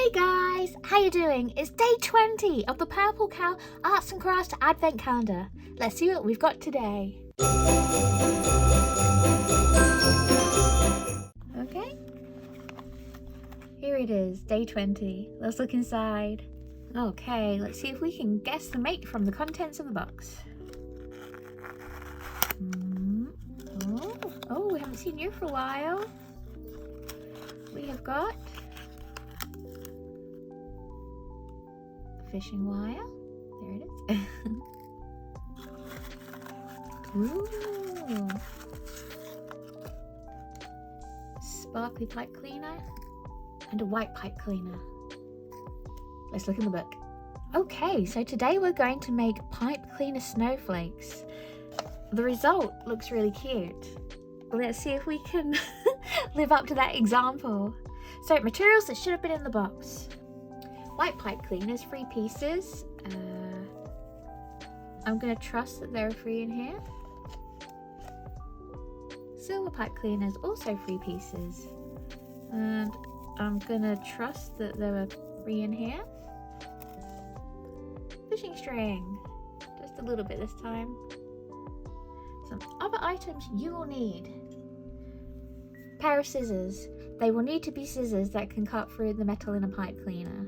Hey guys, how you doing? It's day 20 of the Purple Cow Arts and Crafts Advent Calendar. Let's see what we've got today. Okay, here it is, day 20. Let's look inside. Okay, let's see if we can guess the make from the contents of the box. Oh, we haven't seen you for a while. We have got fishing wire. There it is. Ooh. Sparkly pipe cleaner and a white pipe cleaner. Let's look in the book. Okay, so today we're going to make pipe cleaner snowflakes. The result looks really cute. Let's see if we can live up to that example. So materials that should have been in the box. White pipe cleaners, 3 pieces. I'm going to trust that there are 3 in here. Silver pipe cleaners, also 3 pieces. And I'm going to trust that there are 3 in here. Fishing string, just a little bit this time. Some other items you will need. Pair of scissors. They will need to be scissors that can cut through the metal in a pipe cleaner.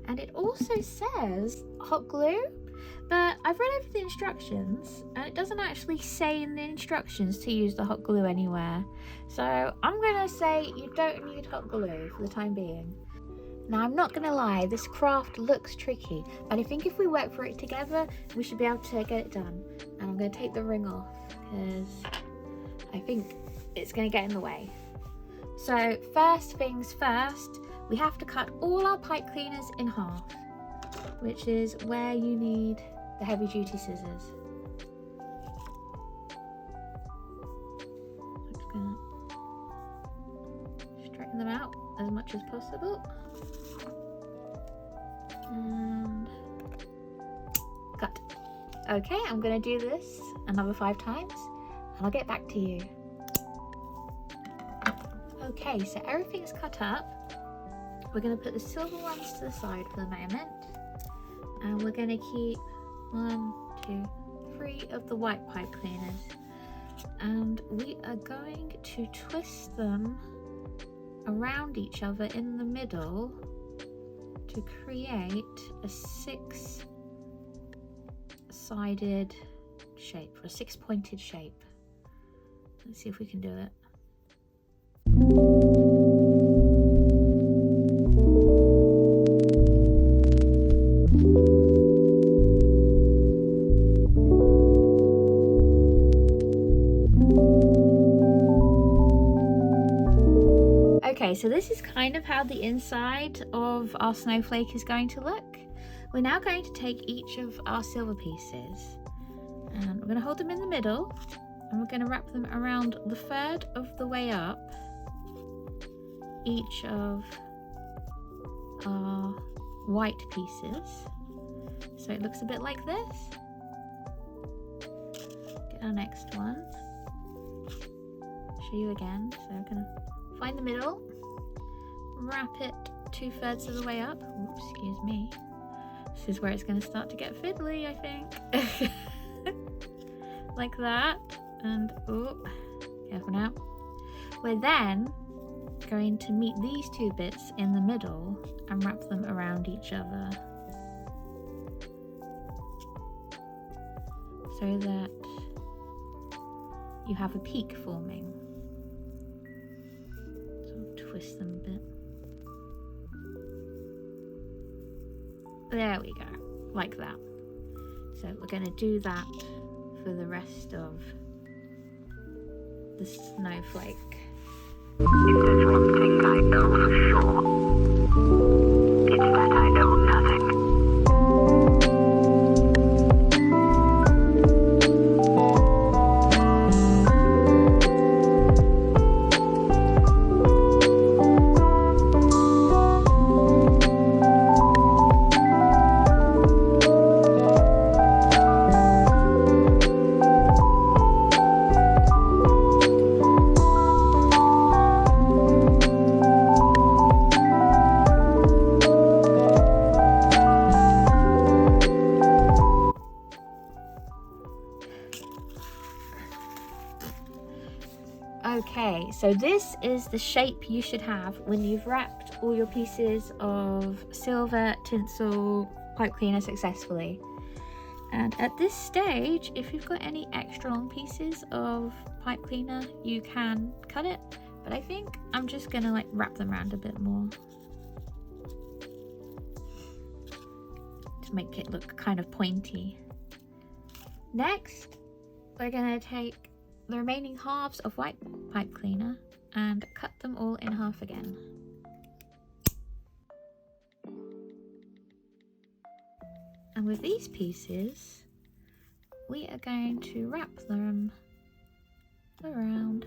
And it also says hot glue, but I've read over the instructions and it doesn't actually say in the instructions to use the hot glue anywhere. So I'm gonna say you don't need hot glue for the time being. Now I'm not gonna lie, this craft looks tricky, but I think if we work for it together, we should be able to get it done. And I'm gonna take the ring off because I think it's gonna get in the way. So first things first, we have to cut all our pipe cleaners in half, which is where you need the heavy duty scissors. I'm just gonna straighten them out as much as possible. And cut. Okay, I'm gonna do this another 5 times and I'll get back to you. Okay, so everything's cut up. We're going to put the silver ones to the side for the moment. And we're going to keep 1, 2, 3 of the white pipe cleaners. And we are going to twist them around each other in the middle to create a 6-sided shape, or a 6-pointed shape. Let's see if we can do it. Okay, so this is kind of how the inside of our snowflake is going to look. We're now going to take each of our silver pieces and we're going to hold them in the middle and we're going to wrap them around the third of the way up each of our white pieces. So it looks a bit like this. Get our next one. Show you again. So I'm going to find the middle, wrap it 2/3 of the way up. Oops, excuse me. This is where it's going to start to get fiddly, I think. Like that. And oh, careful now. We're then going to meet these 2 bits in the middle and wrap them around each other so that you have a peak forming. Twist them a bit. There we go, like that. So we're going to do that for the rest of the snowflake. If there's one thing I know for sure, it's that I know nothing. so this is the shape you should have when you've wrapped all your pieces of silver tinsel pipe cleaner successfully. And at this stage, if you've got any extra long pieces of pipe cleaner, you can cut it, but I think I'm just gonna like wrap them around a bit more to make it look kind of pointy. Next, we're gonna take the remaining halves of white pipe cleaner and cut them all in half again. And with these pieces, we are going to wrap them around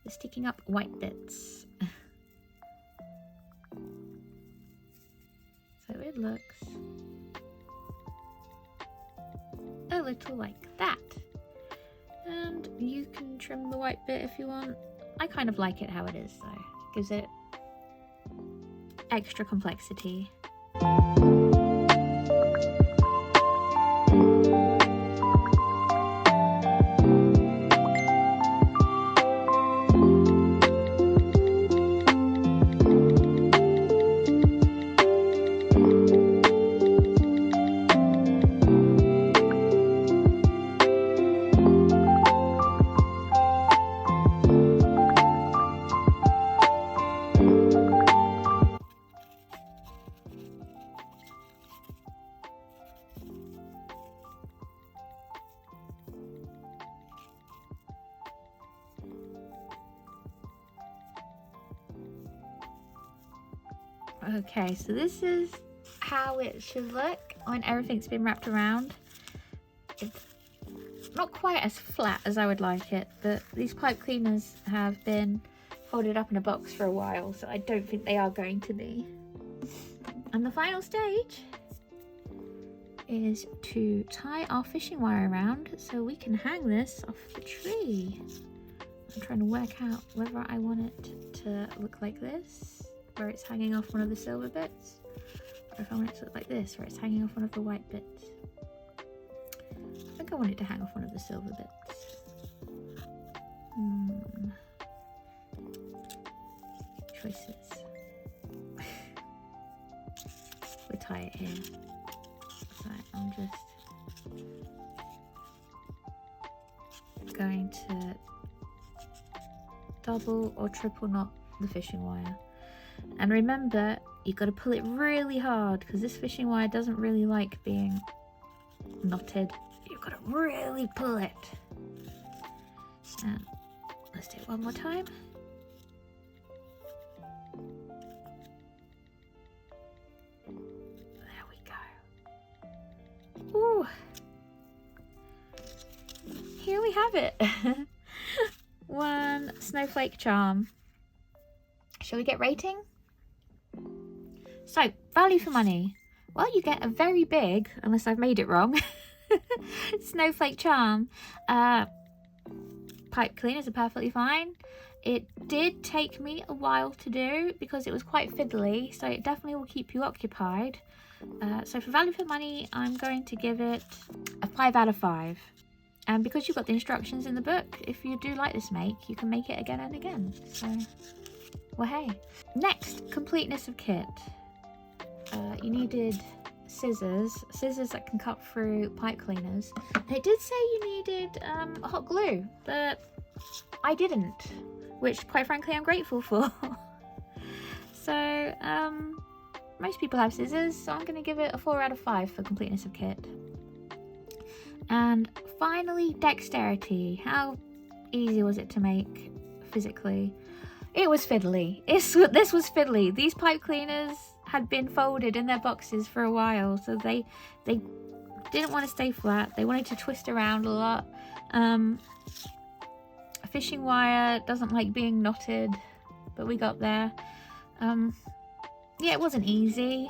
the sticking up white bits. So it looks a little like that. And you can trim the white bit if you want. I kind of like it how it is though. It gives it extra complexity. Okay, so this is how it should look when everything's been wrapped around. It's not quite as flat as I would like it, but these pipe cleaners have been folded up in a box for a while, so I don't think they are going to be. And the final stage is to tie our fishing wire around so we can hang this off the tree. I'm trying to work out whether I want it to look like this, where it's hanging off one of the silver bits, or if I want it to look like this, where it's hanging off one of the white bits. I think I want it to hang off one of the silver bits. Choices. We'll tie it here. So I'm just going to double or triple knot the fishing wire. And remember, you've got to pull it really hard because this fishing wire doesn't really like being knotted. You've got to really pull it. And let's do it one more time. There we go. Ooh. Here we have it. One snowflake charm. Shall we get rating? So, value for money. Well, you get a very big, unless I've made it wrong, snowflake charm. Pipe cleaners are perfectly fine. It did take me a while to do because it was quite fiddly, so it definitely will keep you occupied. So for value for money, I'm going to give it a 5 out of 5. And because you've got the instructions in the book, if you do like this make, you can make it again and again. So, well, hey. Next, completeness of kit. You needed scissors that can cut through pipe cleaners. It did say you needed hot glue, but I didn't, which quite frankly I'm grateful for. So most people have scissors, so I'm going to give it a 4 out of 5 for completeness of kit. And finally, dexterity. How easy was it to make physically? It was fiddly. This was fiddly. These pipe cleaners had been folded in their boxes for a while, so they didn't want to stay flat. They wanted to twist around a lot. Fishing wire doesn't like being knotted, but we got there. Yeah, it wasn't easy.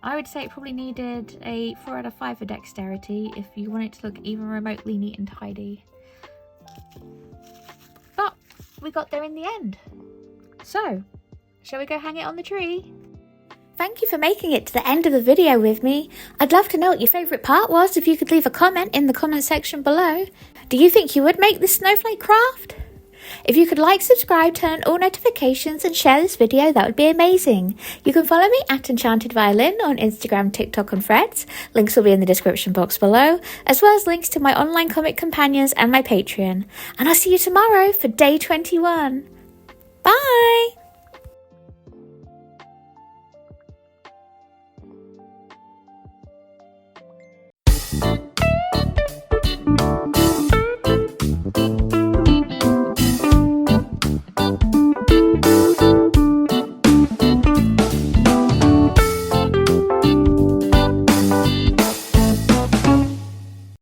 I would say it probably needed a 4 out of 5 for dexterity if you want it to look even remotely neat and tidy. But we got there in the end. So, shall we go hang it on the tree? Thank you for making it to the end of the video with me. I'd love to know what your favourite part was. If you could leave a comment in the comment section below. Do you think you would make this snowflake craft? If you could like, subscribe, turn on all notifications and share this video, that would be amazing. You can follow me at Enchanted Violin on Instagram, TikTok and Threads. Links will be in the description box below, as well as links to my online comic companions and my Patreon. And I'll see you tomorrow for day 21. Bye!